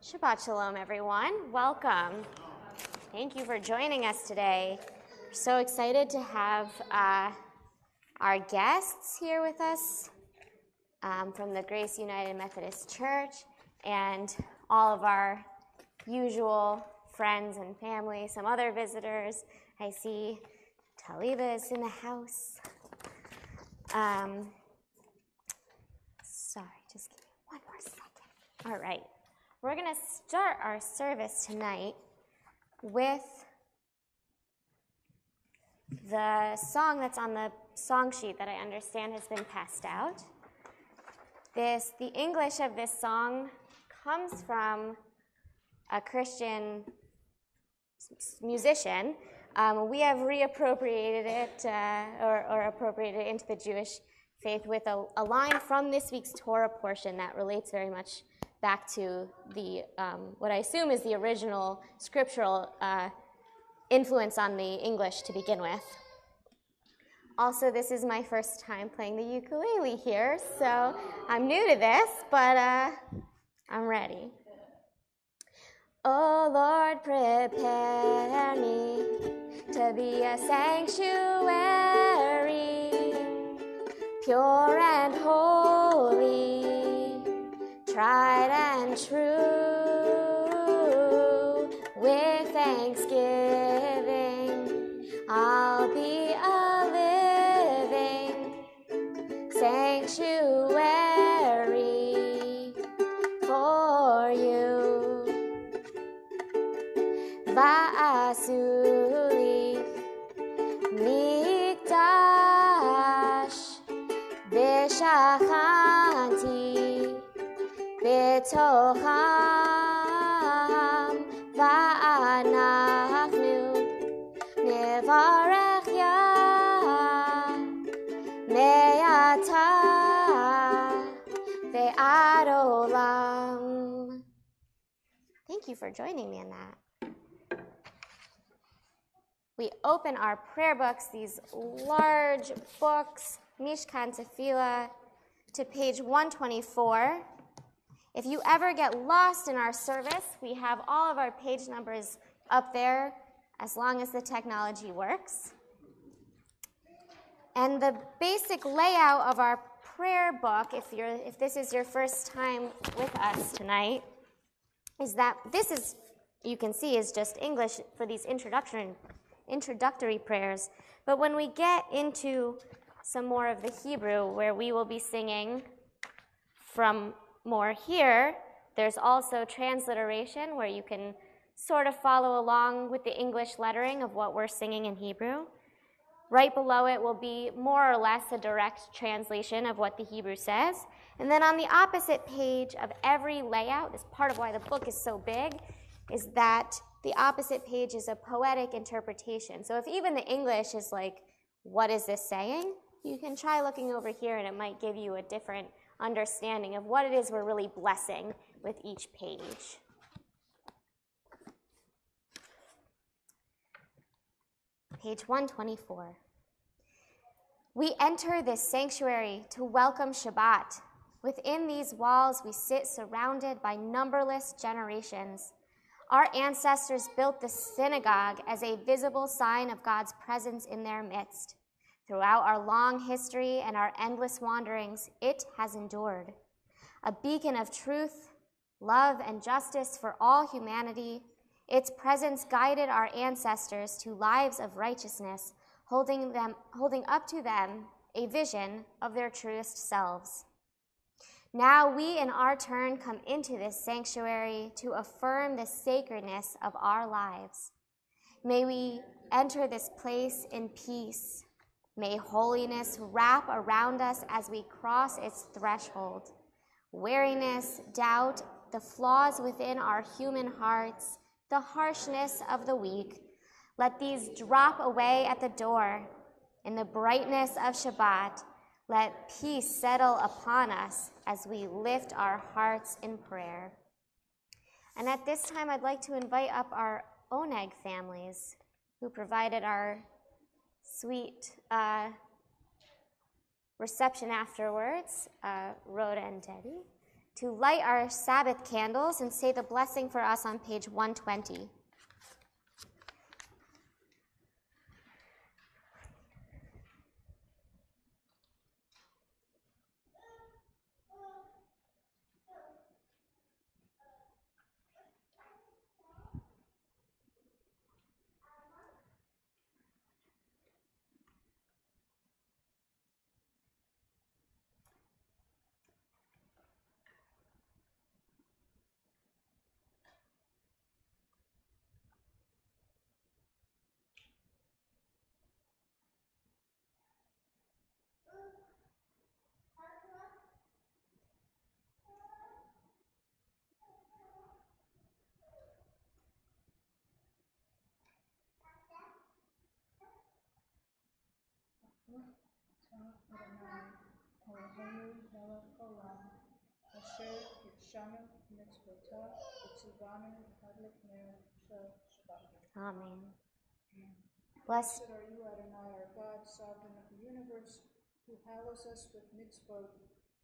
Shabbat Shalom, everyone. Welcome. Thank you for joining us today. We're so excited to have our guests here with us from the Grace United Methodist Church and all of our usual friends and family, some other visitors. I see Taliba is in the house. Sorry, just give me one more second. All right. We're going to start our service tonight with the song that's on the song sheet that I understand has been passed out. The English of this song comes from a Christian musician. We have reappropriated it or appropriated it into the Jewish faith with a line from this week's Torah portion that relates very much back to the what I assume is the original scriptural influence on the English to begin with. Also, this is my first time playing the ukulele here, so I'm new to this, but I'm ready. Oh Lord, prepare me to be a sanctuary, pure and holy, tried and true. With thanksgiving, I'll be a living sanctuary for you. Va'asuli mikdash v'shachanti betocham va'anachnu nevarech Yah me'ata ve'ad olam. Thank you for joining me in that. We open our prayer books, these large books, Mishkan Tefillah, to page 124. If you ever get lost in our service, we have all of our page numbers up there as long as the technology works. And the basic layout of our prayer book, if this is your first time with us tonight, is that this is, you can see, is just English for these introductory prayers. But when we get into some more of the Hebrew, where we will be singing from more here, there's also transliteration, where you can sort of follow along with the English lettering of what we're singing in Hebrew. Right below it will be more or less a direct translation of what the Hebrew says. And then on the opposite page of every layout, is part of why the book is so big, is that the opposite page is a poetic interpretation. So if even the English is like, what is this saying? You can try looking over here and it might give you a different understanding of what it is we're really blessing with each page. Page 124. We enter this sanctuary to welcome Shabbat. Within these walls, we sit surrounded by numberless generations. Our ancestors built the synagogue as a visible sign of God's presence in their midst. Throughout our long history and our endless wanderings, it has endured. A beacon of truth, love, and justice for all humanity, its presence guided our ancestors to lives of righteousness, holding up to them a vision of their truest selves. Now we, in our turn, come into this sanctuary to affirm the sacredness of our lives. May we enter this place in peace. May holiness wrap around us as we cross its threshold. Weariness, doubt, the flaws within our human hearts, the harshness of the weak, let these drop away at the door. In the brightness of Shabbat, let peace settle upon us as we lift our hearts in prayer. And at this time, I'd like to invite up our Oneg families who provided our sweet reception afterwards, Rhoda and Debbie. to light our Sabbath candles and say the blessing for us on page 120. Amen. Blessed are you, Adonai, our God, sovereign of the universe, who hallows us with mitzvot,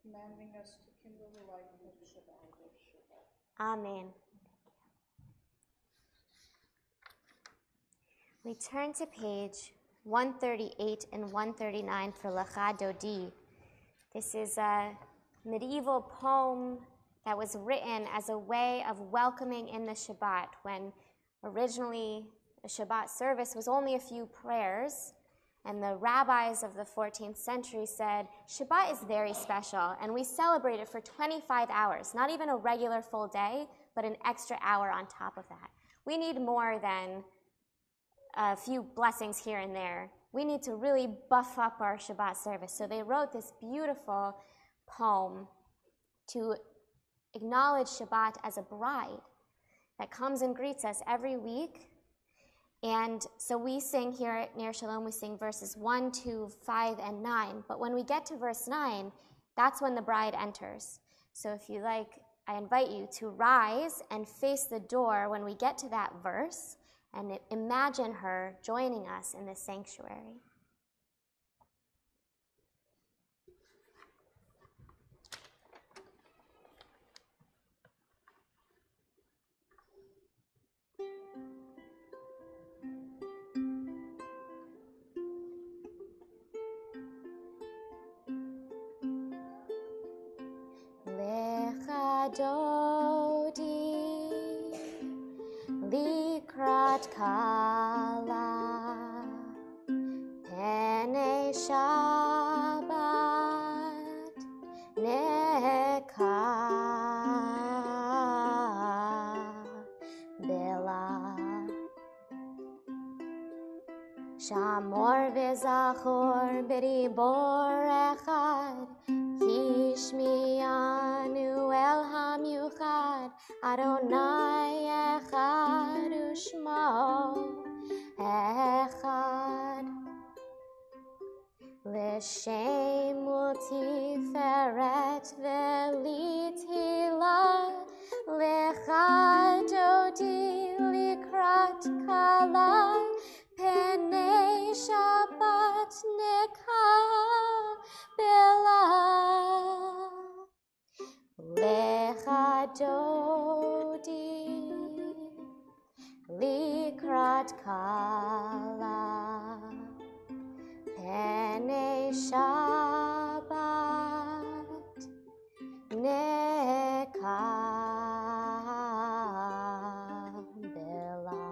commanding us to kindle the light of Shabbat. Amen. We turn to page 138 and 139 for Lecha Dodi. This is a medieval poem that was written as a way of welcoming in the Shabbat, when originally a Shabbat service was only a few prayers, and the rabbis of the 14th century said, Shabbat is very special, and we celebrate it for 25 hours, not even a regular full day, but an extra hour on top of that. We need more than a few blessings here and there. We need to really buff up our Shabbat service. So they wrote this beautiful poem to acknowledge Shabbat as a bride that comes and greets us every week. And so we sing here at Ner Shalom, we sing verses 1, 2, 5, and 9. But when we get to verse 9, that's when the bride enters. So if you like, I invite you to rise and face the door when we get to that verse, and imagine her joining us in this sanctuary. Lecha Dodi Likrat Kala Pene Shabbat Neka Bela Shamor V'Zachor B'Ribor Echad Hishmiyanu El HaMiuchad Adonai Echad Ushmo Echad L'Shem U'Tiferet V'Litila Lecha Dodi Likrat Kala Penei Shabbat Neka Bela Lecha Dodi Likrat Kala Penei Shabbat Neka Bela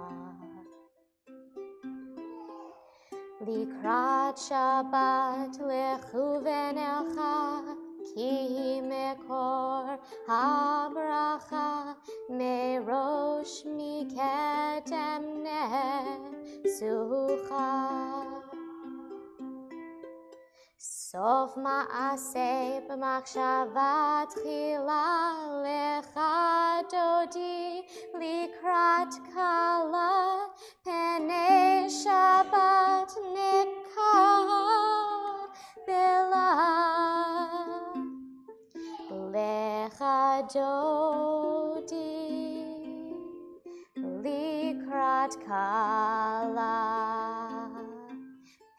Likrat Shabbat lechuven elcha ki mekor habracha merosh miketem nesucha sof ma'aseh b'machshava tchila lecha dodi likrat kala penei Shabbat neka bela lecha dodi likrat kala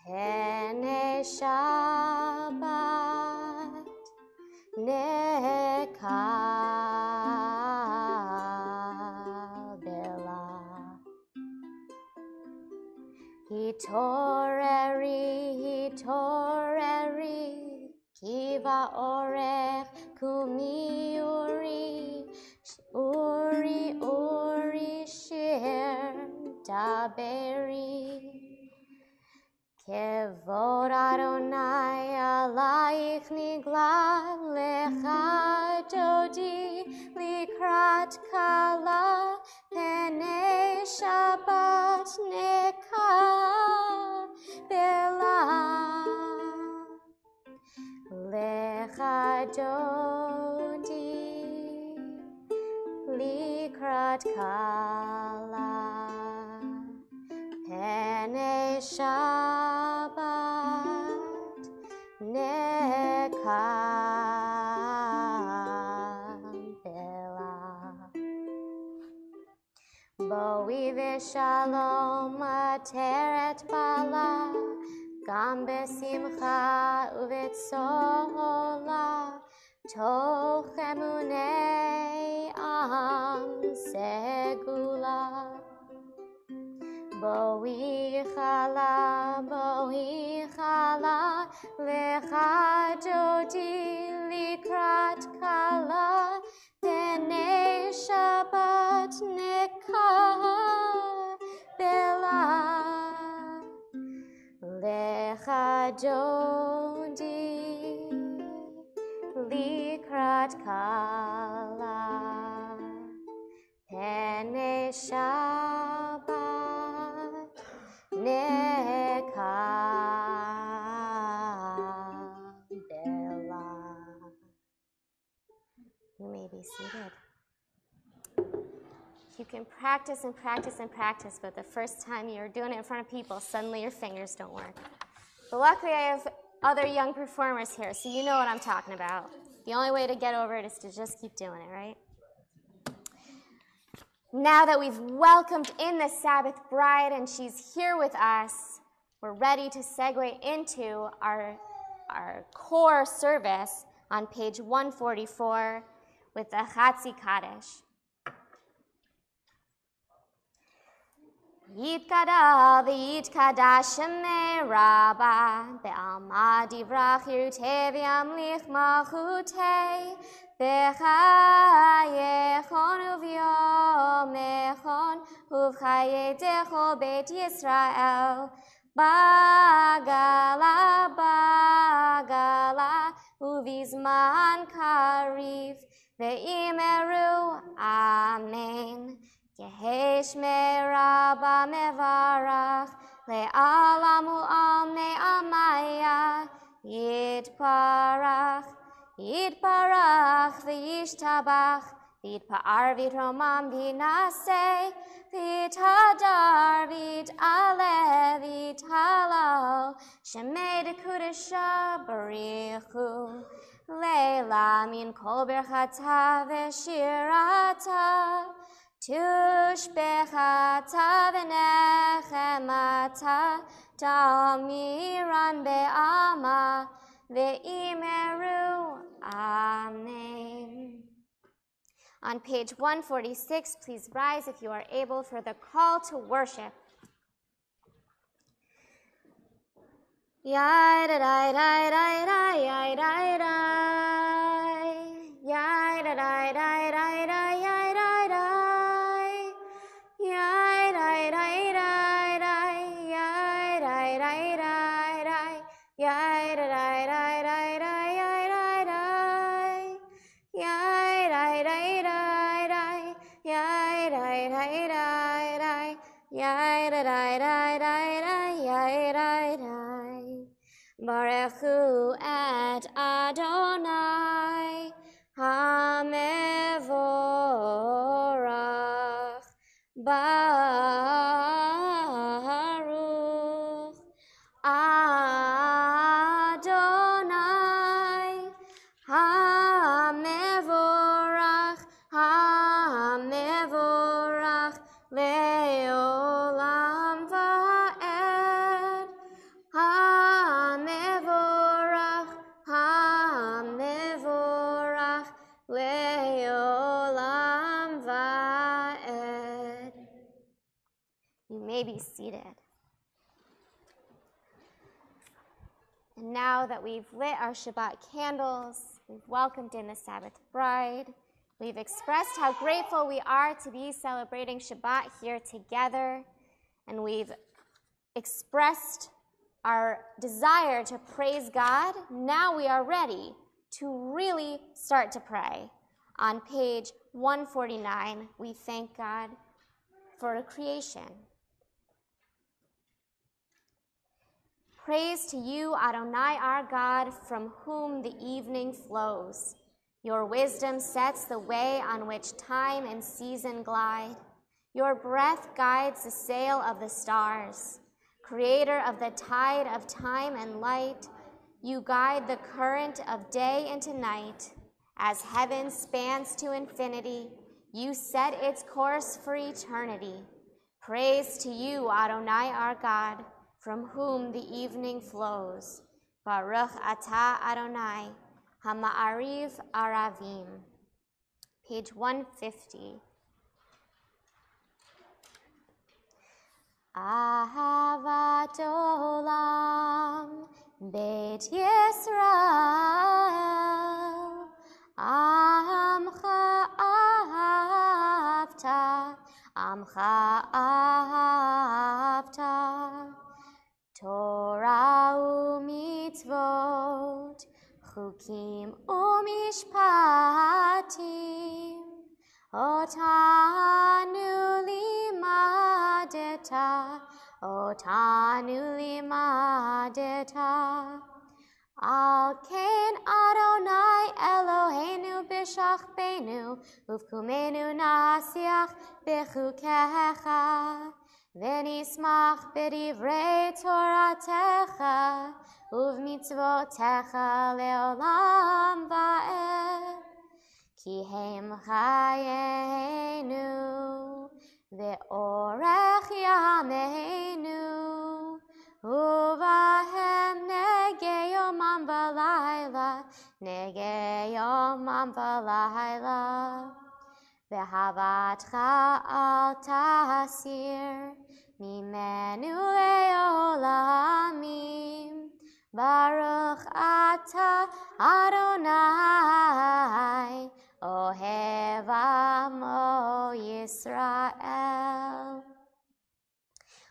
penei Shabbat neka Hitoreri, hitoreri, kiva orech kumi uri, uri, uri, shir, daberi. Kevod Adonai alayich nigla, lecha dodi likrat kala, penei Shabbat neka bela. Lecha dodi likrat kala, penei Shabbat neka bela. Boi v'shalom ateret bala, gam besimcha uvetzola, toch emunei am segula. Boi chala, lecha dodi likrat kala, penei Shabbat neka bela. Lecha dodi likrat kala, penei Shabbat neka bela. You may be seated. You can practice and practice and practice, but the first time you're doing it in front of people, suddenly your fingers don't work. But luckily I have other young performers here, so you know what I'm talking about. The only way to get over it is to just keep doing it, right? Now that we've welcomed in the Sabbath bride and she's here with us, we're ready to segue into our core service on page 144 with the Chatzi Kaddish. Yitkada v'yitkada shemei rabba be'alma divrach yirutei v'yamlich malchutei b'chayechon uv'yomechon uv'chayedecho beit Yisrael bagala bagala uv'izman kariv ve'imeru amen. Yehesh meraba mevarach le'alamu amne amaya yitparach v'yishtabach v'yitpa'ar v'yitromam v'yinaseh v'yitadar v'yit'ale v'yithalal shemei dekudesha barichu leila min kol berchata v'shirata Tushbechata v'nechemata tamiran be'ama ve'imeru amen. On page 146, please rise if you are able for the call to worship. Barechu et Adonai hamevorach Baruch Adonai hamevorach hamevorach leolam va'ed hamevorach hamevorach leolam va'ed. You may be seated. And now that we've lit our Shabbat candles, we've welcomed in the Sabbath bride, we've expressed how grateful we are to be celebrating Shabbat here together, and we've expressed our desire to praise God, now we are ready to really start to pray. On page 149, we thank God for creation. Praise to you, Adonai, our God, from whom the evening flows. Your wisdom sets the way on which time and season glide. Your breath guides the sail of the stars. Creator of the tide of time and light, you guide the current of day into night. As heaven spans to infinity, you set its course for eternity. Praise to you, Adonai, our God, from whom the evening flows. Baruch atah Adonai, hama'ariv aravim. Page 150. Ahavat olam, Beit Yisrael, Amcha ahavta, Torah u'mitzvot, chukim u'mishpatim, otanu limadeta. Al ken Adonai Eloheinu b'shachbenu, uvkumenu nasiach b'chukecha, v'nismach b'divrei toratecha, uv'mitzvotecha le'olam va'ed. Ki hem chayenu, ve'orech yameinu, uvahem nege yomam v'layla, ve'havatcha al tasir, mimenu le'olamim, Baruch atah Adonai, Ohev Amo Yisrael.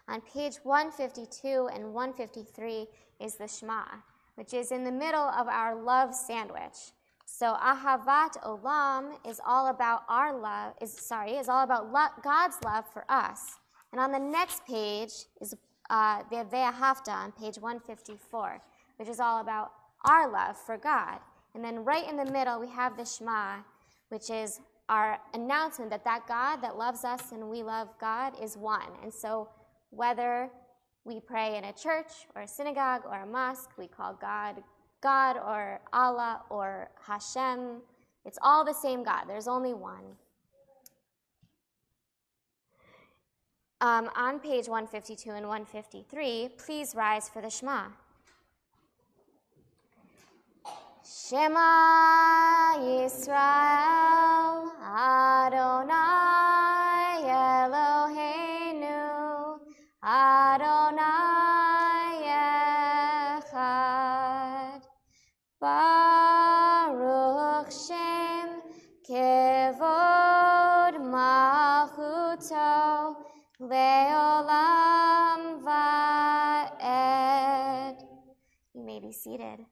On page 152 and 153 is the Shema, which is in the middle of our love sandwich. So Ahavat Olam is all about God's love for us. And on the next page is the Ve'ahavta on page 154, which is all about our love for God. And then right in the middle, we have the Shema, which is our announcement that God that loves us and we love God is one. And so whether we pray in a church or a synagogue or a mosque, we call God or Allah or Hashem. It's all the same God. There's only one. On page 152 and 153, please rise for the Shema. Shema Yisrael, Adonai Eloheinu, Adonai Echad, Baruch Shem Kevod Malchuto, Le'olam va'ed. You may be seated.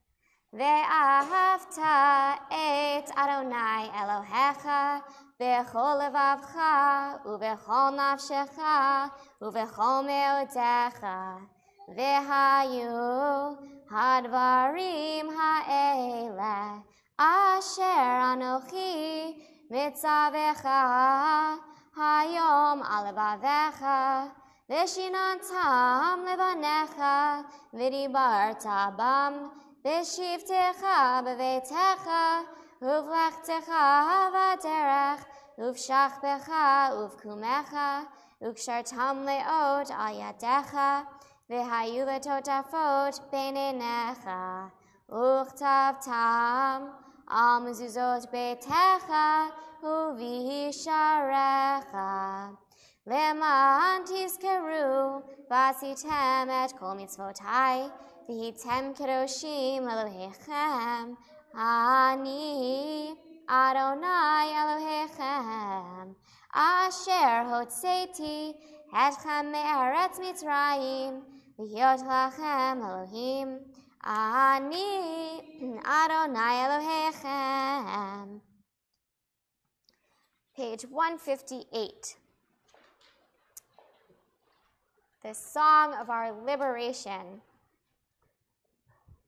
Ve'ahavta et Adonai Elohecha b'chol levavcha u'b'chol nafshecha u'b'chol me'odecha ve'hayu hadvarim ha'ele asher anochi mitzavecha hayom alevavecha v'shinantam levanecha v'dibarta bam v'shivtecha b'veitecha uvlechtecha v'derech uv'shachbecha uv'kumecha u'kshartam le'ot al yadecha v'hayu letotafot b'neinecha u'chtavtam al mezuzot beitecha u'v'hisharecha le'man tizkeru v'asitem et kol mitzvotai V'hitem kedoshim Elohechem. Ani Adonai Elohechem. Asher hotzeti etchem me'eretz Mitzrayim. V'hiot lachem Elohim. Ani Adonai Elohechem. Page 158. The song of our liberation.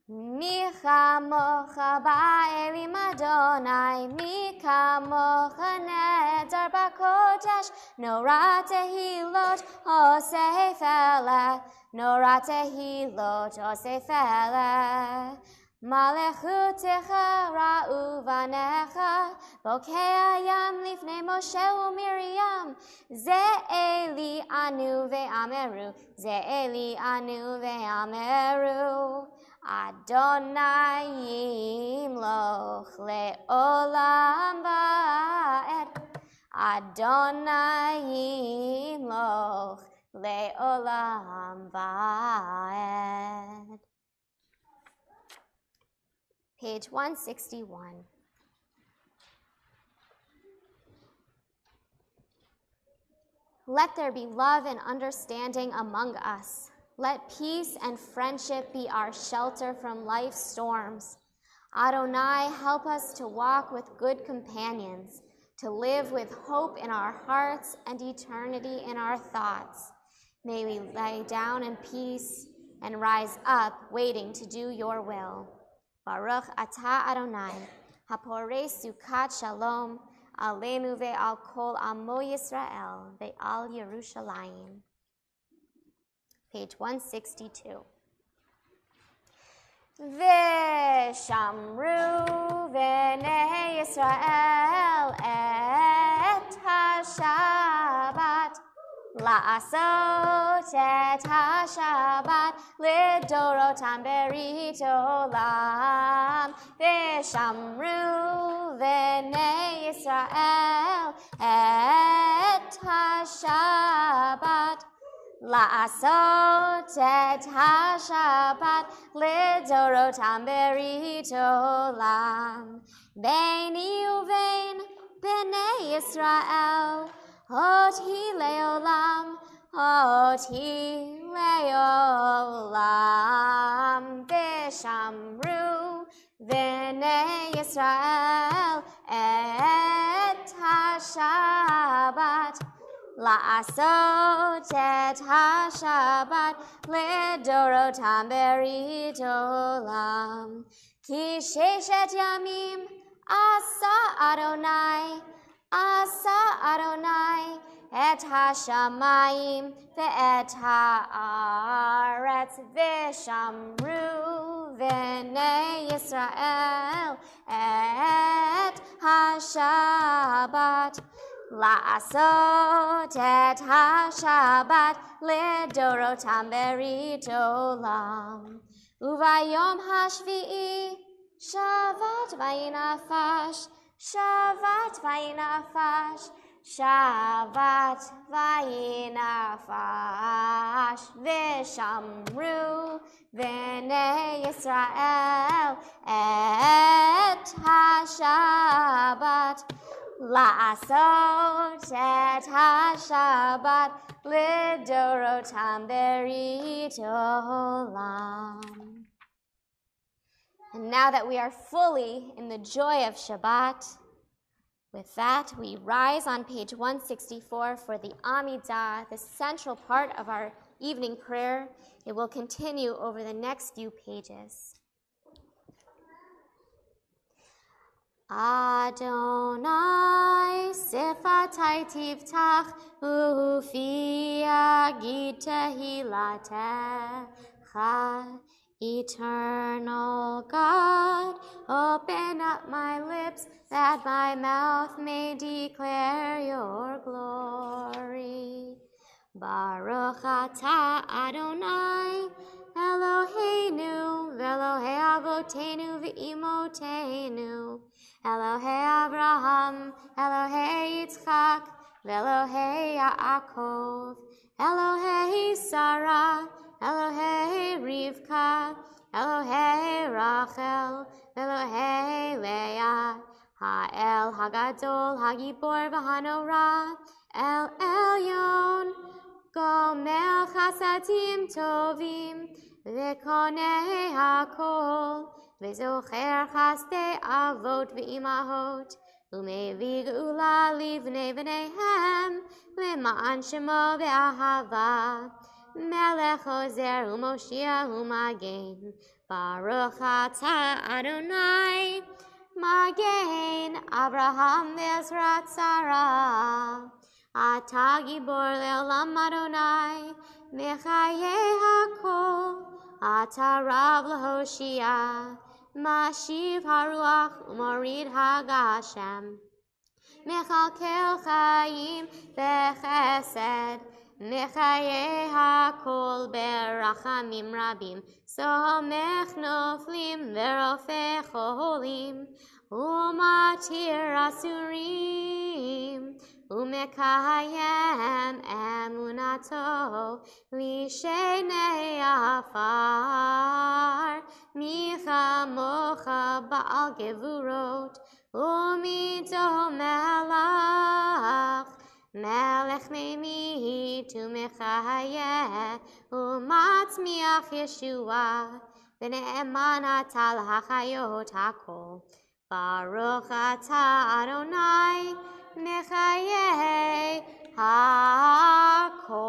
Mi chamocha ba'elim Adonai, mi kamocha nedar b'kodesh, nora tehilot osei feleh, nora tehilot osei feleh. Malechutecha ra'u vanecha, bokei hayam lifnei Moshe u'Miriam, ze eli anu ve'ameru, ze eli anu ve'ameru. Adonai yimloch le'olam va'ed. Adonai yimloch le'olam va'ed. Page 161. Let there be love and understanding among us. Let peace and friendship be our shelter from life's storms. Adonai, help us to walk with good companions, to live with hope in our hearts and eternity in our thoughts. May we lay down in peace and rise up, waiting to do your will. Baruch atah Adonai, haporei sukat shalom, aleinu ve'al kol amo Yisrael, ve'al Yerushalayim. Page 162. V'shamru v'nei Yisrael et ha-Shabbat, la'asot et ha-Shabbat, lidorotam berit olam. V'shamru v'nei Yisrael et ha-Shabbat, la'asot et ha-Shabbat, lidorotam berit olam. Beini uvein b'nei Yisrael, oti le'olam, oti le'olam. V'shamru v'nei Yisrael et ha-Shabbat, la'asot et ha-Shabbat, lidorotam berit olam. Ki sheshet yamim asa Adonai et ha-shamayim ve'et ha'aretz. V'shamru v'nei Yisrael et ha-Shabbat, la'asot et ha-Shabbat, lidorotam berit olam. Uvayom hashvi'i Shabbat vayinafash, Shabbat vayinafash, Shabbat vayinafash. V'shamru v'nei Yisrael et ha-Shabbat, la'asot et ha-Shabbat, lidorotam berit olam. And now that we are fully in the joy of Shabbat, with that, we rise on page 164 for the Amidah, the central part of our evening prayer. It will continue over the next few pages. Adonai sifatai tiftach ufi agid tehilatecha. Eternal God, open up my lips that my mouth may declare your glory. Baruch atah Adonai, Eloheinu, v'Elohei avotenu v'imotenu, Elohei Abraham, Elohei Yitzchak, v'Elohei Yaakov, Elohei Sarah, Elohei Rivka, Elohei Rachel, Elohei Leah, Ha'el Hagadol, Hagibor v'Hanora, El Elyon, Gomel Chasadim Tovim, V'konei Hakol, V'zocher Chasdei Avot v'Imahot, U'mevi Geula Livnei V'neihem, Le'ma'an Shemo v'Ahava, Melech Ozer U'Moshia U'Magen, Baruch Atah Adonai, Magen Avraham Ezra Tzara, Atah Gibor Le'olam Adonai, Mechayeh HaKol, Atah Rav L'Hoshia, Mashiv HaRuach U'Morid HaGashem, Mechalkel Chaim B'Chesed, Mechayeh HaKol Berachamim Rabim, Somech Noflim V'Rofeh Cholim, U'Matir Asurim, U'Mekayem Emunato L'Shenei Afar, Michamocha Ba'al Gevurot, U'Mito Melach, Melech Meimit U'Mechayeh, U'Matzmiach Yeshua, V'ne'eman Atah L'Hachayot HaKol, Baruch Atah Adonai, Mechayeh HaKol.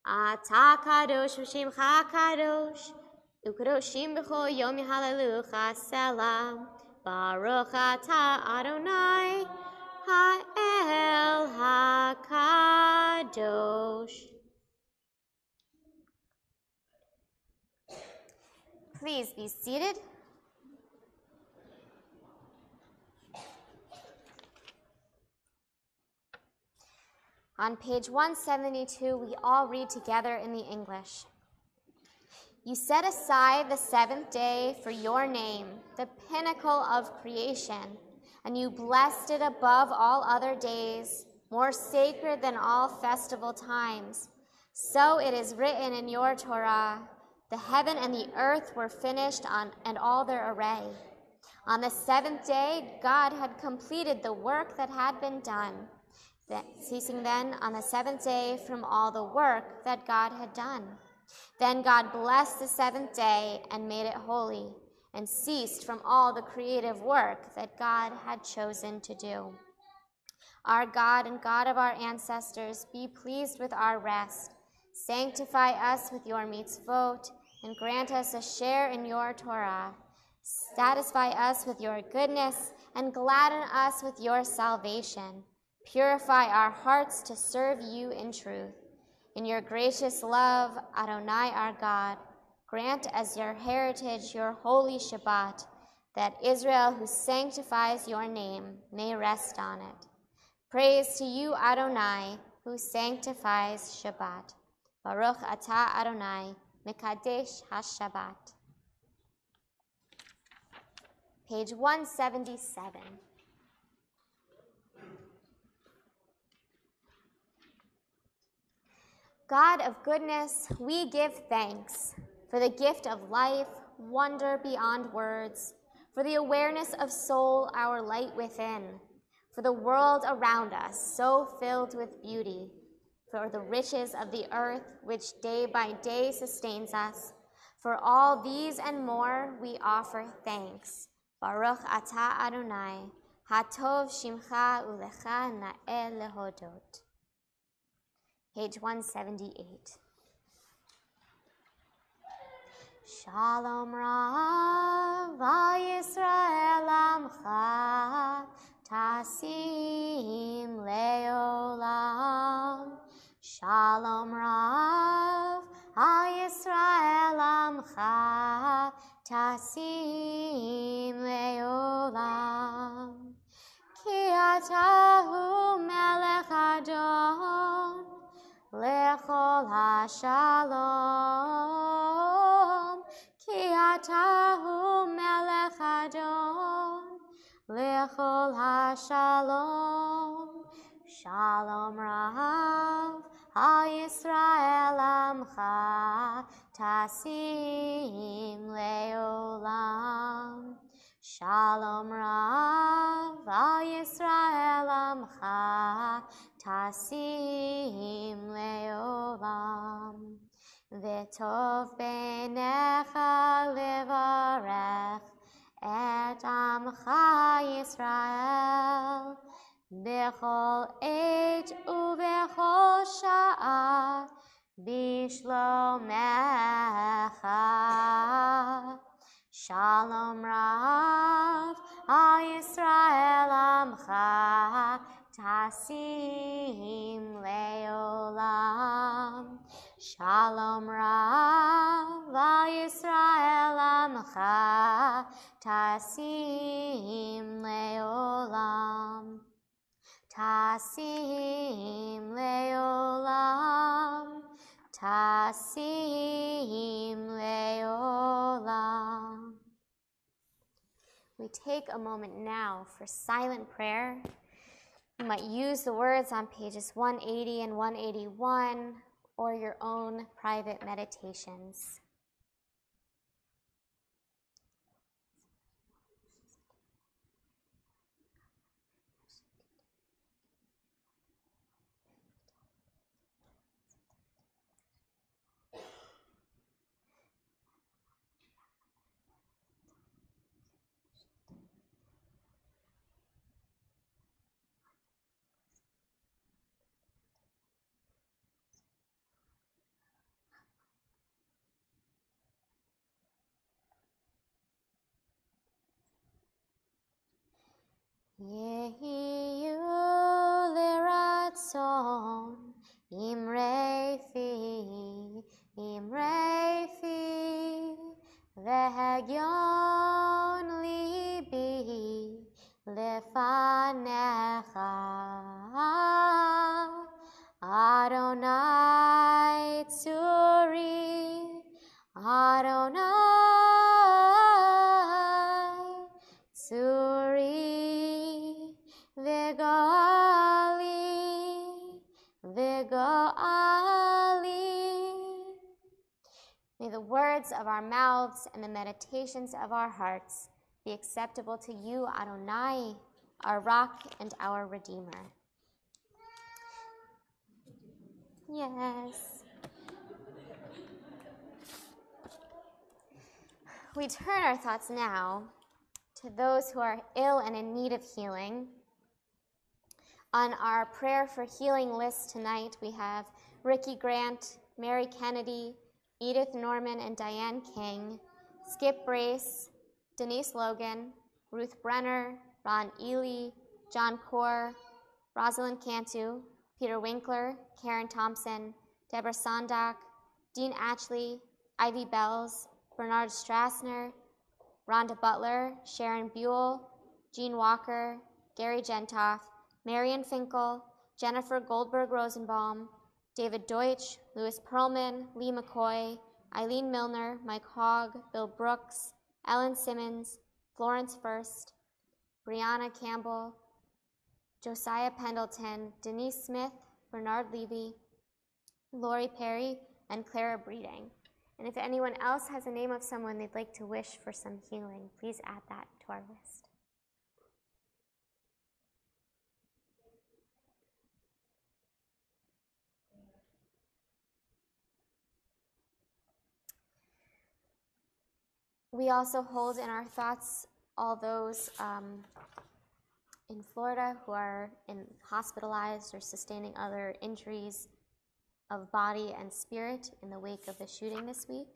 Atah Kadosh V'Shimcha Kadosh, U'Kadoshim B'chol Yom Hallelujah Selah. Baruch Atah Adonai, Ha'el HaKadosh. Please be seated. On page 172, we all read together in the English. You set aside the seventh day for your name, the pinnacle of creation, and you blessed it above all other days, more sacred than all festival times. So it is written in your Torah, the heaven and the earth were finished and all their array. On the seventh day, God had completed the work that had been done, ceasing then on the seventh day from all the work that God had done. Then God blessed the seventh day and made it holy, and ceased from all the creative work that God had chosen to do. Our God and God of our ancestors, be pleased with our rest. Sanctify us with your mitzvot, and grant us a share in your Torah. Satisfy us with your goodness, and gladden us with your salvation. Purify our hearts to serve you in truth. In your gracious love, Adonai our God, grant as your heritage your holy Shabbat, that Israel who sanctifies your name may rest on it. Praise to you, Adonai, who sanctifies Shabbat. Baruch atah Adonai, Mekadesh HaShabbat. Page 177. God of goodness, we give thanks for the gift of life, wonder beyond words, for the awareness of soul, our light within, for the world around us, so filled with beauty, for the riches of the earth, which day by day sustains us. For all these and more, we offer thanks. Baruch atah Adonai, hatov shimcha ulecha na'el lehodot. Page 178. Shalom Rav al Yisrael amcha tasim leolam. Shalom Rav al Yisrael amcha tasim leolam. Ki atahu melech adon lechol hashalom, ki atahu melech adon, lechol hashalom. Shalom Rav al Yisrael Alamcha Tasim Leolam. Shalom Rav al Yisrael Amcha Tasim Leolam. V'tov beinecha levarech et Amcha Yisrael b'chol עת ובכל שעה b'shlomecha. Shalom Rav al Yisrael Amcha Tasim Leolam. Shalom Rav al Yisrael Amcha Tasim Leolam. Tasim Leolam. Tasim Leolam. We take a moment now for silent prayer. You might use the words on pages 180 and 181 or your own private meditations. Yehiyu liratzon imrefi vehagyon libi lefanecha. Adonai tzuri, Adonai tzuri, v'go'ali. May the words of our mouths and the meditations of our hearts be acceptable to you, Adonai, our rock and our Redeemer. Yes. We turn our thoughts now to those who are ill and in need of healing. On our prayer for healing list tonight, we have Ricky Grant, Mary Kennedy, Edith Norman and Diane King, Skip Brace, Denise Logan, Ruth Brenner, Ron Ely, John Kaur, Rosalind Cantu, Peter Winkler, Karen Thompson, Deborah Sondak, Dean Atchley, Ivy Bells, Bernard Strassner, Rhonda Butler, Sharon Buell, Jean Walker, Gary Gentoff, Marion Finkel, Jennifer Goldberg Rosenbaum, David Deutsch, Louis Perlman, Lee McCoy, Eileen Milner, Mike Hogg, Bill Brooks, Ellen Simmons, Florence First, Brianna Campbell, Josiah Pendleton, Denise Smith, Bernard Levy, Lori Perry, and Clara Breeding. And if anyone else has a name of someone they'd like to wish for some healing, please add that to our list. We also hold in our thoughts all those in Florida who are hospitalized or sustaining other injuries of body and spirit in the wake of the shooting this week.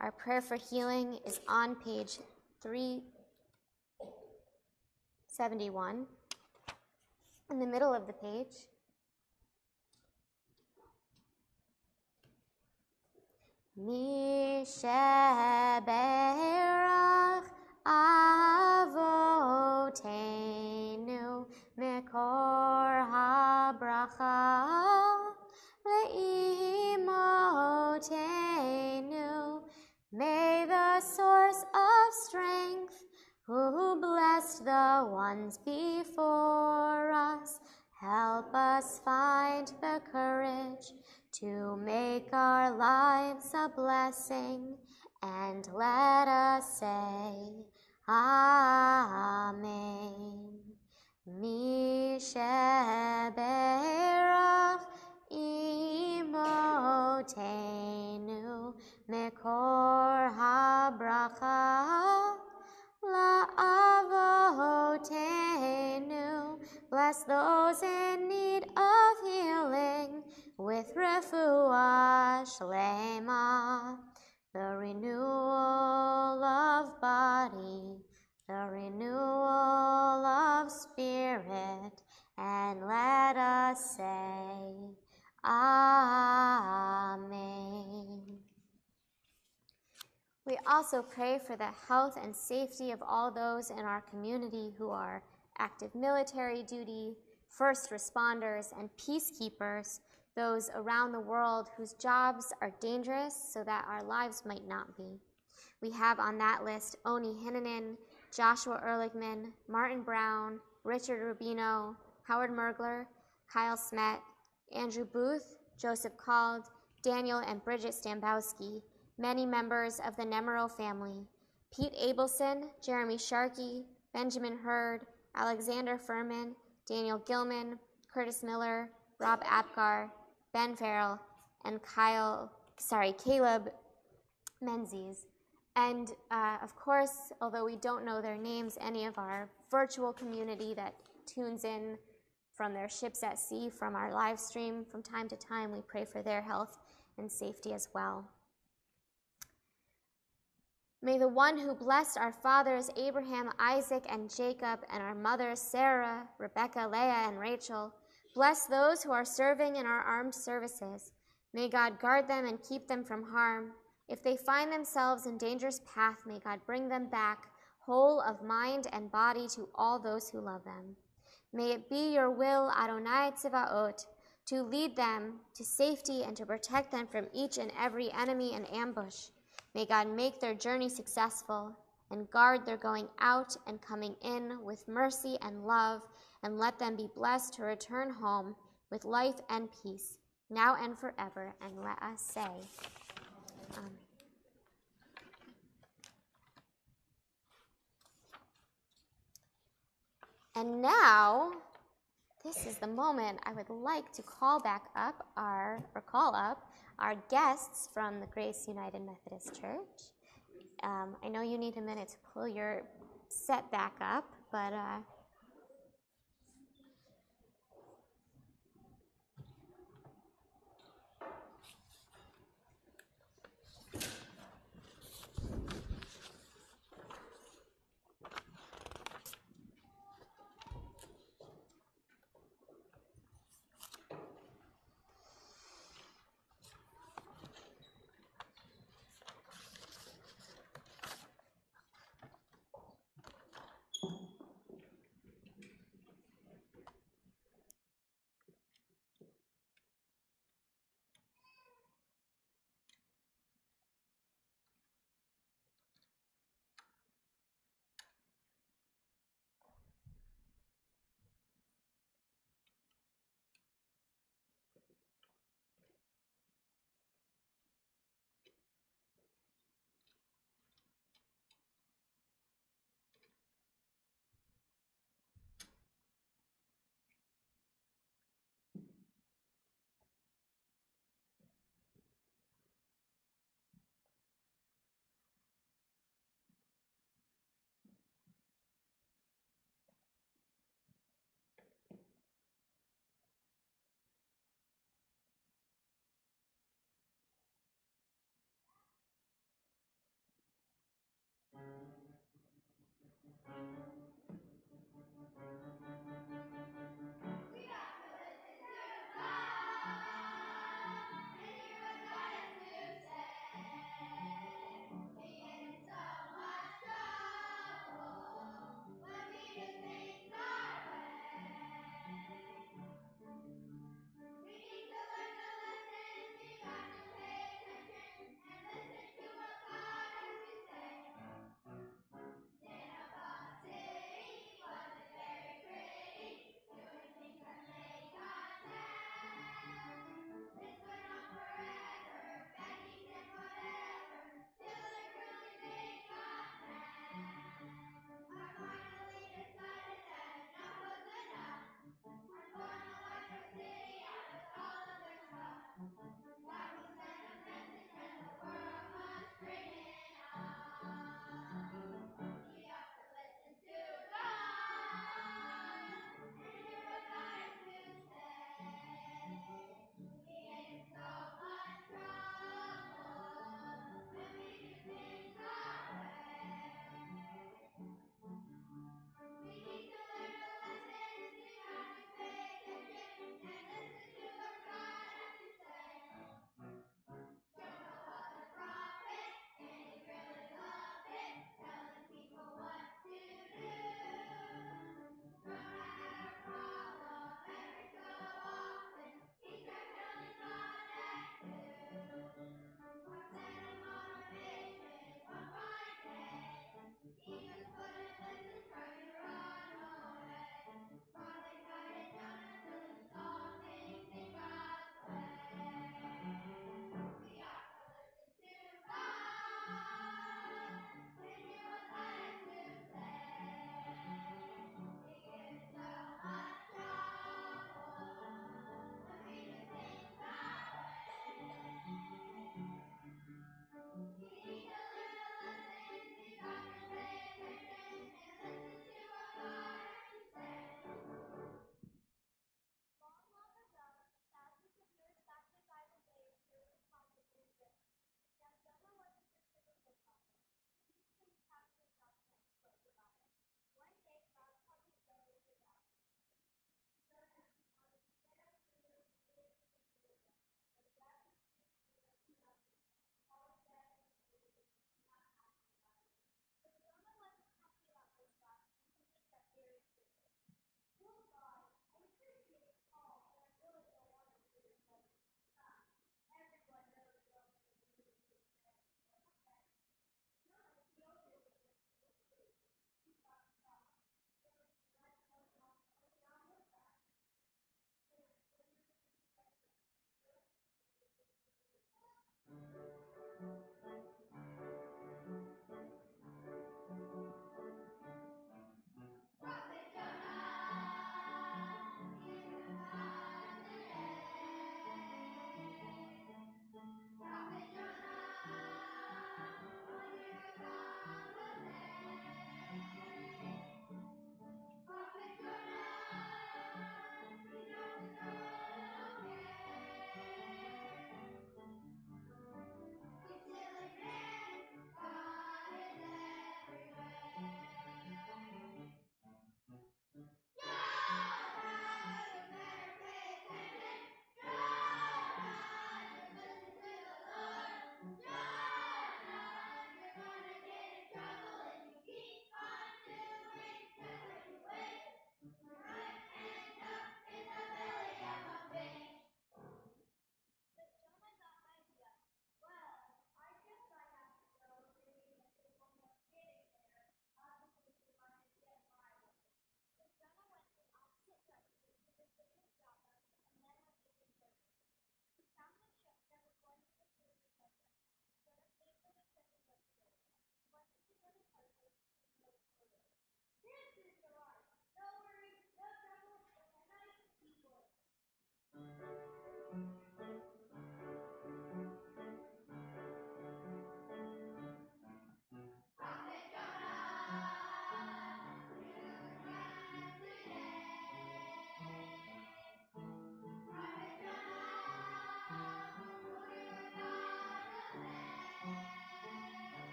Our prayer for healing is on page 371, in the middle of the page. Mi sheberach avotenu mekor habracha leimotenu. May the source of strength, who blessed the ones before us, help us find the courage to make our lives a blessing, and let us say, Amen. Mi sheberach imotenu mekor habracha la'avotenu. Bless those in need of healing with refuah shlema, the renewal of body, the renewal of spirit, and let us say, Amen. We also pray for the health and safety of all those in our community who are active military duty, first responders, and peacekeepers, those around the world whose jobs are dangerous so that our lives might not be. We have on that list Oni Hinnanen, Joshua Ehrlichman, Martin Brown, Richard Rubino, Howard Mergler, Kyle Smet, Andrew Booth, Joseph Cald, Daniel and Bridget Stambowski, many members of the Nemero family, Pete Abelson, Jeremy Sharkey, Benjamin Hurd, Alexander Furman, Daniel Gilman, Curtis Miller, Rob Apgar, Ben Farrell, and Caleb Menzies. And of course, although we don't know their names, any of our virtual community that tunes in from their ships at sea, from our live stream from time to time, we pray for their health and safety as well. May the one who blessed our fathers Abraham, Isaac, and Jacob, and our mothers Sarah, Rebecca, Leah, and Rachel, bless those who are serving in our armed services. May God guard them and keep them from harm. If they find themselves in dangerous path, may God bring them back, whole of mind and body, to all those who love them. May it be your will, Adonai Tzivaot, to lead them to safety and to protect them from each and every enemy and ambush. May God make their journey successful and guard their going out and coming in with mercy and love, and let them be blessed to return home with life and peace, now and forever, and let us say, Amen. And now, this is the moment I would like to call up our guests from the Grace United Methodist Church. I know you need a minute to pull your set back up, but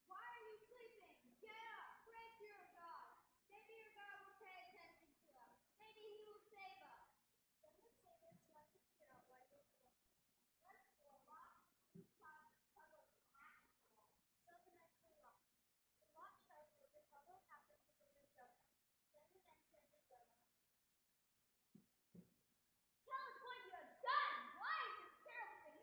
Why are you sleeping? Get up, pray to your God. Maybe your God will pay attention to us. Maybe he will save us. Then the sailors tried to figure out why they were doing. Let's go rock, we tried to cover the axe wall. So the next day off. The lock shouted that the trouble happened within the jug. Then the men said to Jonah, tell us what you have done. Why is this terrible thing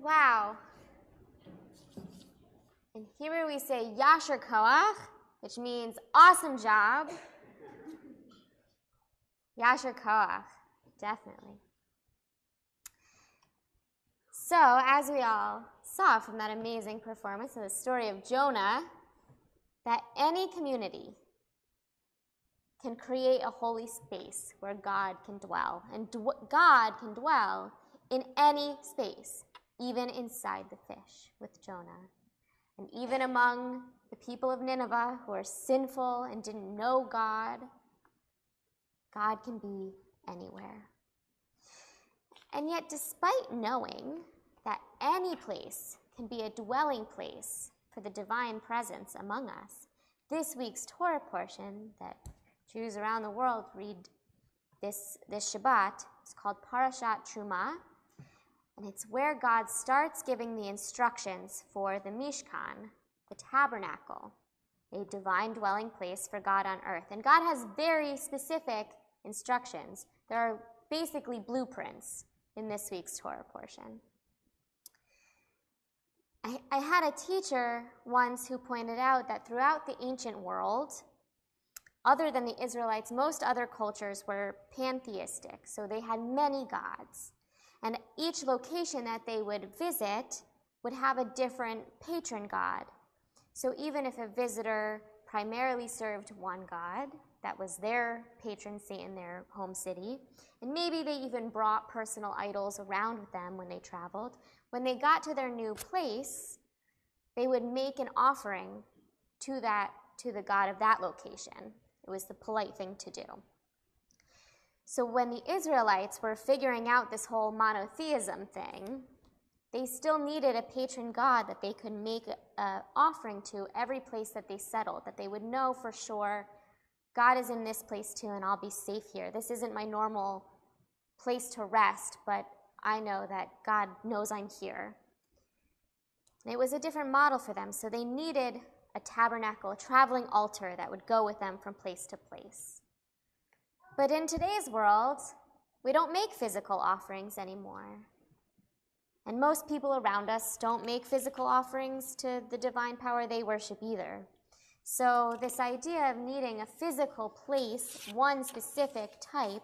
Wow. In Hebrew we say Yasher Koach, which means awesome job. Yasher Koach, definitely. So, as we all saw from that amazing performance of the story of Jonah, that any community can create a holy space where God can dwell. And God can dwell in any space, even inside the fish with Jonah. And even among the people of Nineveh who are sinful and didn't know God, God can be anywhere. And yet, despite knowing that any place can be a dwelling place for the divine presence among us, this week's Torah portion that Jews around the world read this Shabbat is called Parashat Truma, and it's where God starts giving the instructions for the Mishkan, the tabernacle, a divine dwelling place for God on earth. And God has very specific instructions. There are basically blueprints in this week's Torah portion. I had a teacher once who pointed out that throughout the ancient world, other than the Israelites, most other cultures were pantheistic, so they had many gods. And each location that they would visit would have a different patron god. So even if a visitor primarily served one god, that was their patron saint in their home city, and maybe they even brought personal idols around with them when they traveled, when they got to their new place, they would make an offering to the god of that location. It was the polite thing to do. So when the Israelites were figuring out this whole monotheism thing, they still needed a patron god that they could make an offering to every place that they settled, that they would know for sure, God is in this place too, and I'll be safe here. This isn't my normal place to rest, but I know that God knows I'm here. And it was a different model for them, so they needed a tabernacle, a traveling altar that would go with them from place to place. But in today's world, we don't make physical offerings anymore. And most people around us don't make physical offerings to the divine power they worship either. So this idea of needing a physical place, one specific type,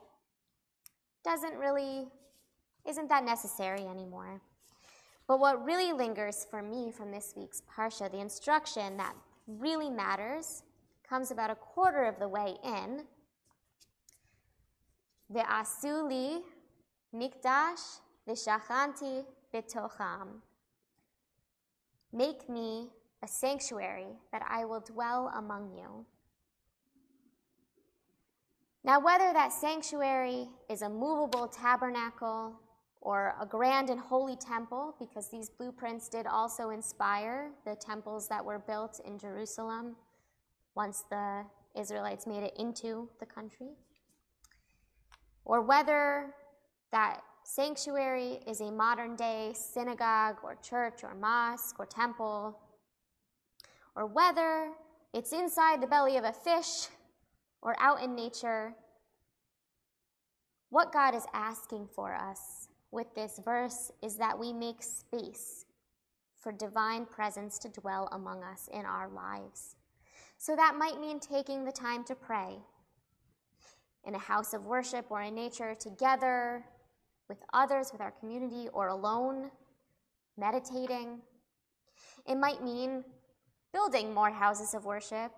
isn't that necessary anymore. But what really lingers for me from this week's Parsha, the instruction that really matters, comes about a quarter of the way in. Ve'asu li mikdash v'shachanti b'tocham. Make me a sanctuary that I will dwell among you. Now, whether that sanctuary is a movable tabernacle or a grand and holy temple, because these blueprints did also inspire the temples that were built in Jerusalem once the Israelites made it into the country, or whether that sanctuary is a modern-day synagogue or church or mosque or temple, or whether it's inside the belly of a fish or out in nature, what God is asking for us with this verse is that we make space for divine presence to dwell among us in our lives. So that might mean taking the time to pray in a house of worship or in nature, together with others, with our community, or alone, meditating. It might mean building more houses of worship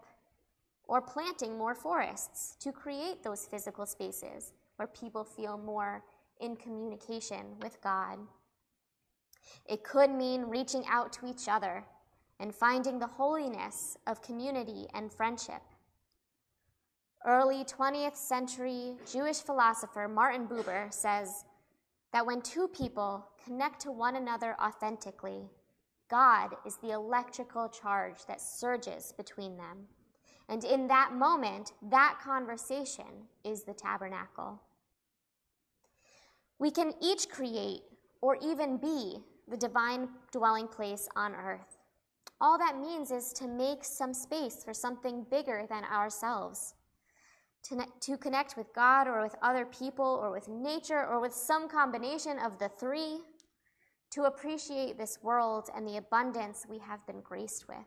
or planting more forests to create those physical spaces where people feel more in communication with God. It could mean reaching out to each other and finding the holiness of community and friendship. Early 20th century Jewish philosopher Martin Buber says that when two people connect to one another authentically, God is the electrical charge that surges between them. And in that moment, that conversation is the tabernacle. We can each create or even be the divine dwelling place on earth. All that means is to make some space for something bigger than ourselves, to connect with God or with other people or with nature or with some combination of the three, to appreciate this world and the abundance we have been graced with.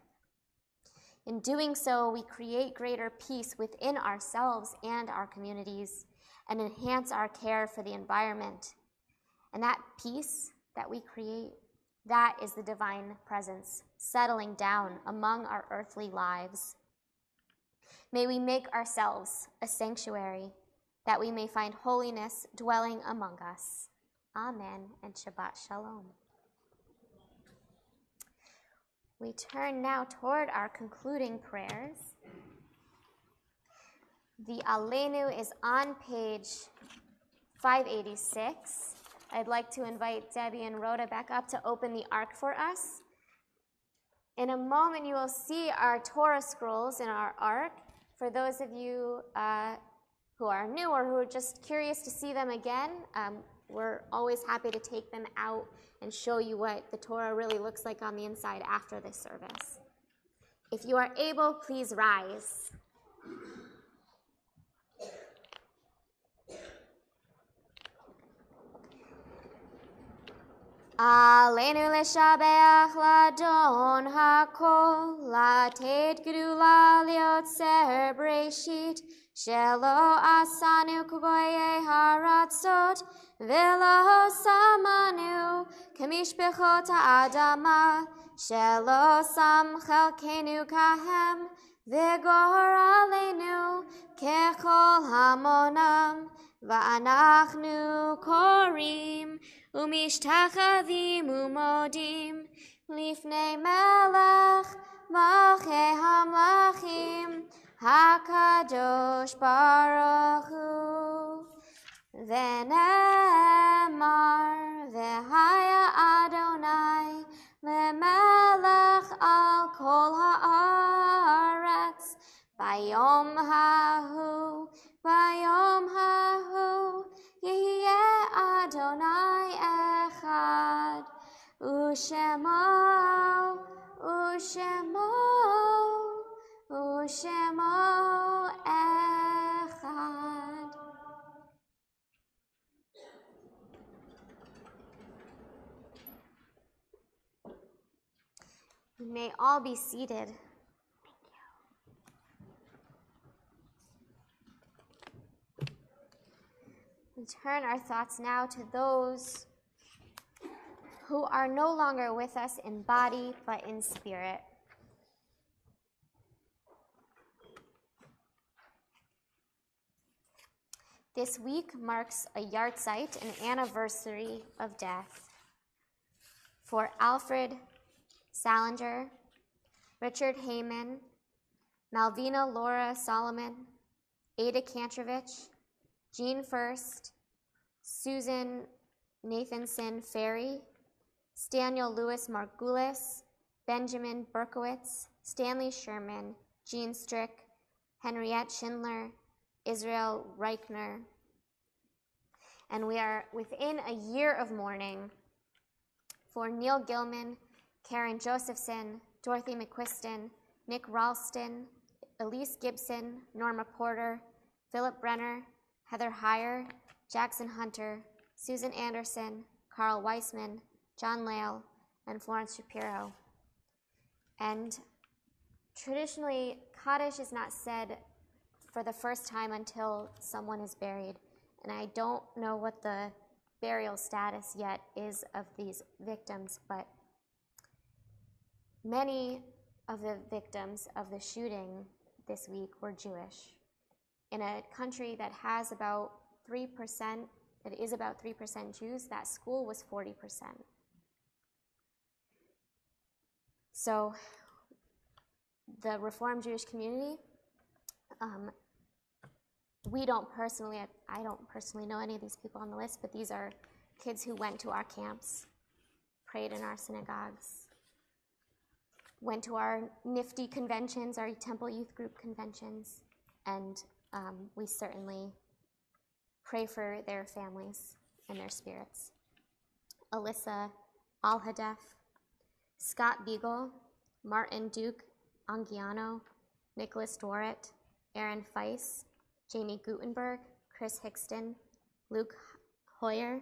In doing so, we create greater peace within ourselves and our communities and enhance our care for the environment. And that peace that we create, that is the divine presence settling down among our earthly lives. May we make ourselves a sanctuary that we may find holiness dwelling among us. Amen and Shabbat Shalom. We turn now toward our concluding prayers. The Aleinu is on page 586. I'd like to invite Debbie and Rhoda back up to open the ark for us. In a moment, you will see our Torah scrolls in our ark. For those of you who are new or who are just curious to see them again, we're always happy to take them out and show you what the Torah really looks like on the inside after this service. If you are able, please rise. Aleinu leshabeach ladon hakol, latet gedula liotzer breshit, shelo asanu kugoye haratzot, velo samanu kamishbechot ha'adama, shelo sam chelkenu kahem, vigor aleinu kechol hamonam, va'anachnu korim, Umishtachavim umodim lifnei melech malchei hamlachim hakadosh baruch hu v'ne'emar v'haya Adonai lemelech al kol haaretz bayom hahu Yehiye Adonai echad, Ushemo echad. You may all be seated. We turn our thoughts now to those who are no longer with us in body but in spirit. This week marks a yahrzeit, an anniversary of death, for Alfred Salinger, Richard Heyman, Malvina Laura Solomon, Ada Kantrovich, Jean First, Susan Nathanson Ferry, Staniel Lewis Margulis, Benjamin Berkowitz, Stanley Sherman, Jean Strick, Henriette Schindler, Israel Reichner. And we are within a year of mourning for Neil Gilman, Karen Josephson, Dorothy McQuiston, Nick Ralston, Elise Gibson, Norma Porter, Philip Brenner, Heather Heyer, Jackson Hunter, Susan Anderson, Carl Weissman, John Lale, and Florence Shapiro. And traditionally, Kaddish is not said for the first time until someone is buried. And I don't know what the burial status yet is of these victims, but many of the victims of the shooting this week were Jewish. In a country that has about 3%, that is about 3% Jews, that school was 40%. So the Reformed Jewish community, I don't personally know any of these people on the list, but these are kids who went to our camps, prayed in our synagogues, went to our nifty conventions, our Temple Youth Group conventions, and we certainly pray for their families and their spirits. Alyssa Alhadef, Scott Beagle, Martin Duke Angiano, Nicholas Dworet, Aaron Feiss, Jamie Gutenberg, Chris Hickston, Luke Hoyer,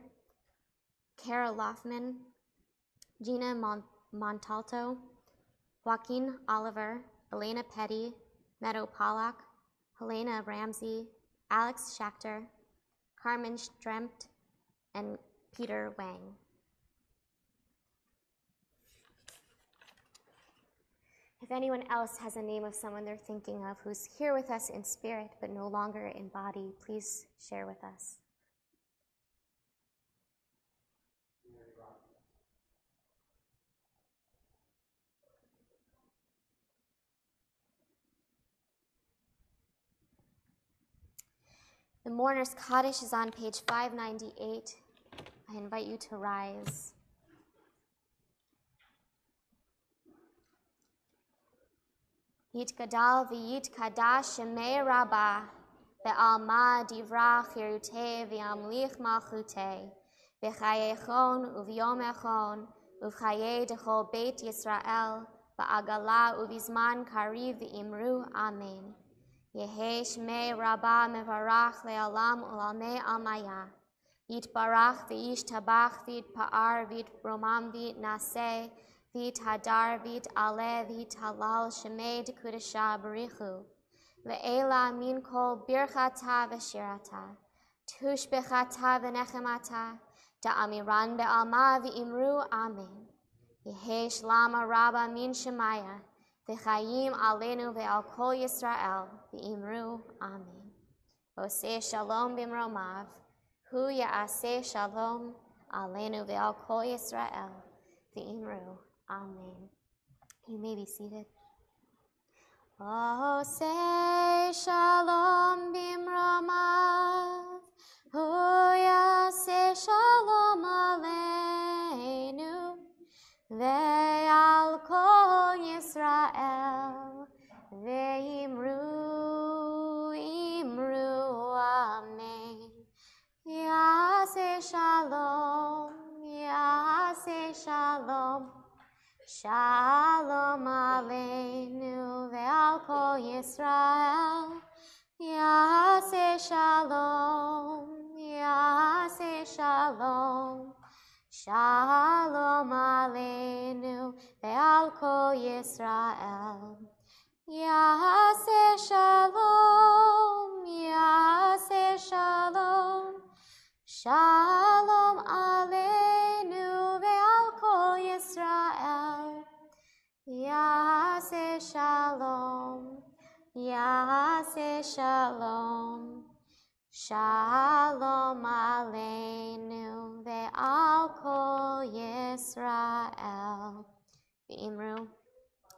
Kara Loffman, Gina Montalto, Joaquin Oliver, Elena Petty, Meadow Pollack, Helena Ramsey, Alex Schachter, Carmen Strempt, and Peter Wang. If anyone else has a name of someone they're thinking of who's here with us in spirit but no longer in body, please share with us. The Mourner's Kaddish is on page 598. I invite you to rise. Yit gadal v'yit kadash shemei rabbah be'alma divra chirute v'amlich malchute v'chayechon uv'yom echon uv'chaye dechol beit Yisrael ba'agala uv'izman kariv v'imru amen. Yehe shmei rabbah mevarach le'alam u'lalmei almaya. Yit barach v'ish tabach v'yit pa'ar v'yit bromam v'yit naseh v'yit hadar v'yit aleh v'yit halal shemei dekudasha barichu. Ve'ela min kol birchata v'shirata. Tushbechata v'nechemata. Da'amiran be'alma v'imru amen. Yehe shlama rabba min shemaya. V'chayim alenu ve'al kol Yisrael v'imru amen. Oseh shalom b'mromav. Hu ya'aseh shalom alenu ve'al kol Yisrael v'imru amen. You may be seated. Oseh shalom b'mromav. Hu ya'aseh shalom alenu ve'al kol Yisrael ve'imru amen. Ya'aseh shalom, ya'aseh shalom, shalom aleinu ve'al kol Yisrael. Ya'aseh shalom, ya'aseh shalom, shalom aleinu ve'al kol Yisrael. Ya'aseh shalom, ya'aseh shalom, shalom aleinu ve'al kol Yisrael. Ya'aseh shalom, ya'aseh shalom, shalom aleinu ve'al kol Yisrael. V'imru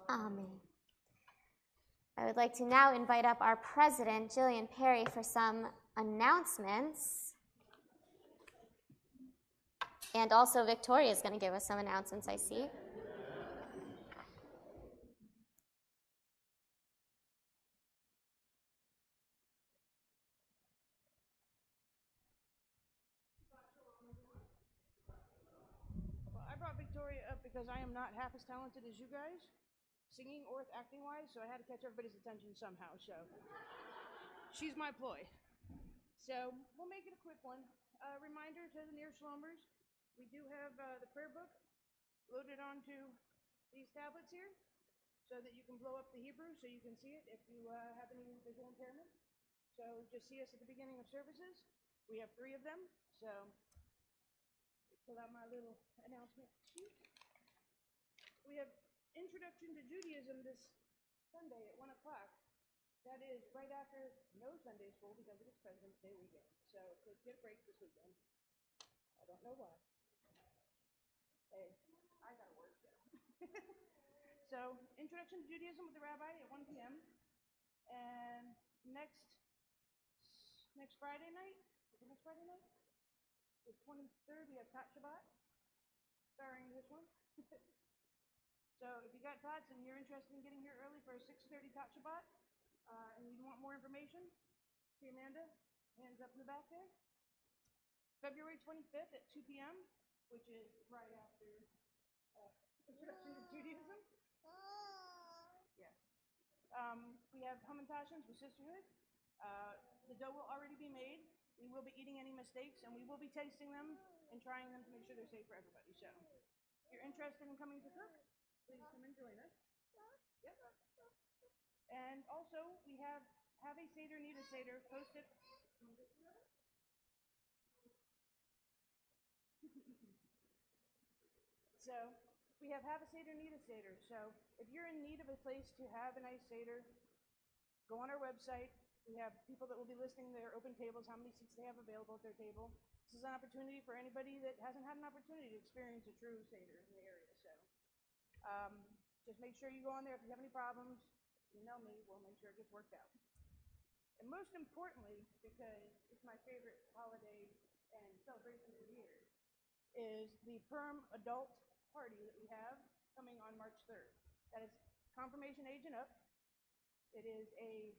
amen. I would like to now invite up our president, Jillian Perry, for some announcements. And also Victoria is going to give us some announcements, I see. Well, I brought Victoria up because I am not half as talented as you guys, singing or acting-wise, so I had to catch everybody's attention somehow, so she's my ploy. So we'll make it a quick one. Reminder to the Ner Shalomers, we do have the prayer book loaded onto these tablets here so that you can blow up the Hebrew so you can see it if you have any visual impairment. So just see us at the beginning of services. We have 3 of them, so pull out my little announcement sheet. We have Introduction to Judaism this Sunday at 1 o'clock. That is right after no Sunday school because it is President's Day weekend. So kids get a break this weekend. I don't know why. Hey, I got a work show. So Introduction to Judaism with the Rabbi at 1 p.m. And next Friday night, is it next Friday night? The 23rd, we have Tot Shabbat, starring this one. So if you got tots and you're interested in getting here early for a 6:30 Tot Shabbat, and you want more information, see Amanda, hands up in the back there. February 25th at 2 p.m., which is right after Introduction to Judaism. Yes. We have Hamantashims with Sisterhood. The dough will already be made. We will be eating any mistakes, and we will be tasting them and trying them to make sure they're safe for everybody. So you're interested in coming to cook, please come and join us. Yep. And also, we have a Seder, need a Seder posted. So, we have a Seder, need a Seder. So, if you're in need of a place to have a nice Seder, go on our website. We have people that will be listing their open tables, how many seats they have available at their table. This is an opportunity for anybody that hasn't had an opportunity to experience a true Seder in the area. So just make sure you go on there. If you have any problems, email me. We'll make sure it gets worked out. And most importantly, because it's my favorite holiday and celebration of the year, is the Perm Adult Party that we have coming on March 3rd. That is Confirmation Age and Up. It is a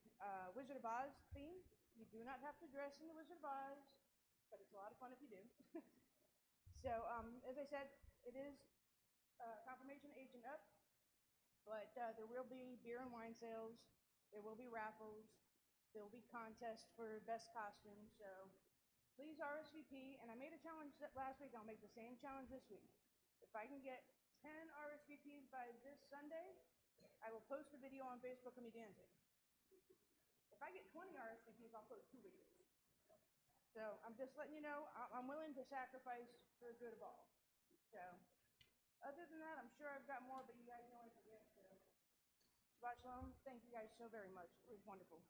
Wizard of Oz theme. You do not have to dress in the Wizard of Oz, but it's a lot of fun if you do. So, as I said, it is Confirmation Age and Up, but there will be beer and wine sales. There will be raffles. There will be contests for best costumes. So, please RSVP. And I made a challenge last week. I'll make the same challenge this week. If I can get 10 RSVPs by this Sunday, I will post a video on Facebook of me dancing. If I get 20 RSVPs, I'll post 2 videos. So I'm just letting you know, I'm willing to sacrifice for the good of all. So other than that, I'm sure I've got more, but you guys know I forget. So Shabbat Shalom. Thank you guys so very much. It was wonderful.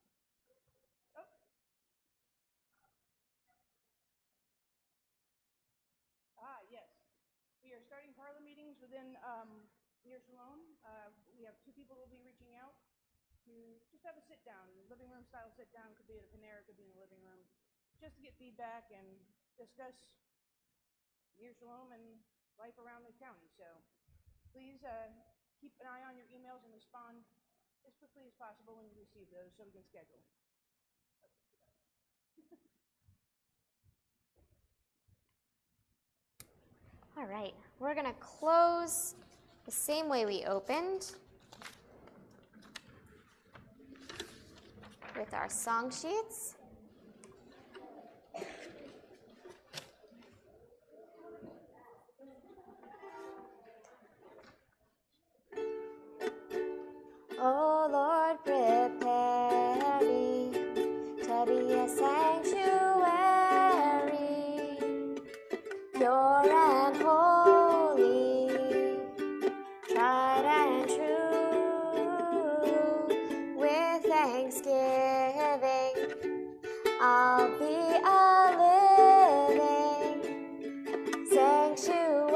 Oh. Yes. We are starting parlor meetings within Ner Shalom. We have 2 people who will be reaching out to just have a sit-down, living room style sit-down. Could be at a Panera, could be in the living room, just to get feedback and discuss Ner Shalom and life around the county. So please keep an eye on your emails and respond as quickly as possible when you receive those so we can schedule. All right, we're going to close the same way we opened with our song sheets. Oh Lord, prepare me to be a sanctuary, pure and holy, tried and true. With thanksgiving, I'll be a living sanctuary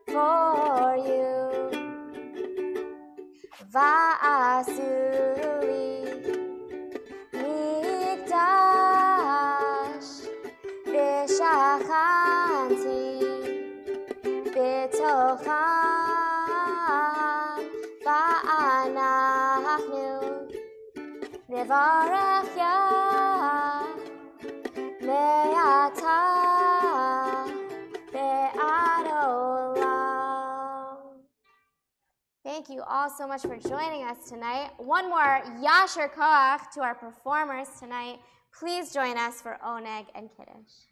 for you. Va'asuli mikdash v'shachanti b'tocham va'anachnu nevarech Yah me'ata ve'ad olam. Thank you all so much for joining us tonight. One more Yasher Koach to our performers tonight. Please join us for Oneg and Kiddush.